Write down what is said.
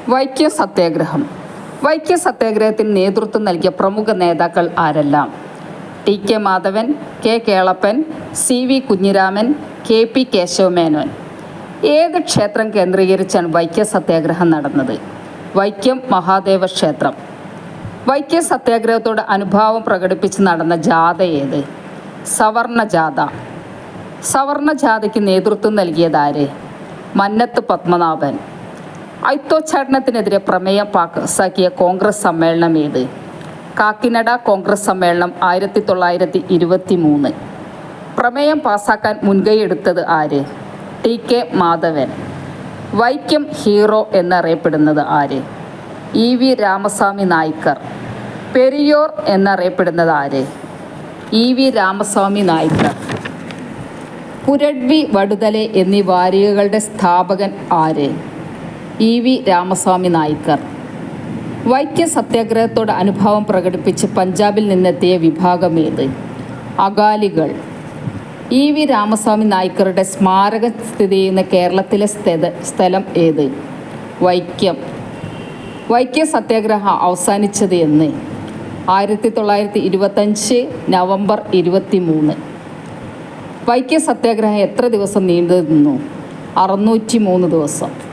വൈക്കം സത്യാഗ്രഹം. വൈക്കം സത്യാഗ്രഹത്തിന് നേതൃത്വം നൽകിയ പ്രമുഖ നേതാക്കൾ ആരെല്ലാം? T K Madhavan, K Kelappan, C V Kunhiraman, K P Kesava Menon. ഏത് ക്ഷേത്രം കേന്ദ്രീകരിച്ചാണ് വൈക്കം സത്യാഗ്രഹം നടന്നത്? വൈക്കം മഹാദേവ ക്ഷേത്രം. വൈക്കം സത്യാഗ്രഹത്തോട് അനുഭാവം പ്രകടിപ്പിച്ച് നടന്ന ജാഥ ഏത്? സവർണ ജാഥ. സവർണ ജാഥയ്ക്ക് നേതൃത്വം നൽകിയതാര്? മന്നത്ത് പത്മനാഭൻ. അയിത്തോച്ചാടനത്തിനെതിരെ പ്രമേയം പാസാക്കിയ കോൺഗ്രസ് സമ്മേളനം ഏത്? കാക്കിനഡ കോൺഗ്രസ് സമ്മേളനം 1923. പ്രമേയം പാസാക്കാൻ മുൻകൈയെടുത്തത് ആര്? T K Madhavan. Vaikom hero എന്നറിയപ്പെടുന്നത് ആര്? E V Ramaswami Naicker. പെരിയോർ എന്നറിയപ്പെടുന്നത് ആര്? E V Ramaswami Naicker. പുരഡ്വി, വടുതലെ എന്നീ വാരികകളുടെ സ്ഥാപകൻ ആര്? E V Ramaswami Naicker. വൈക്കം സത്യാഗ്രഹത്തോട് അനുഭാവം പ്രകടിപ്പിച്ച് പഞ്ചാബിൽ നിന്നെത്തിയ വിഭാഗം ഏത്? അകാലികൾ. ഇ വി രാമസ്വാമി നായ്ക്കറുടെ സ്മാരകം സ്ഥിതി ചെയ്യുന്ന കേരളത്തിലെ സ്ഥലം ഏത്? വൈക്കം. വൈക്കം സത്യാഗ്രഹം അവസാനിച്ചത് എന്ന്? 1925 നവംബർ 23. വൈക്കം സത്യാഗ്രഹം എത്ര ദിവസം നീണ്ടു നിന്നു? 603 ദിവസം.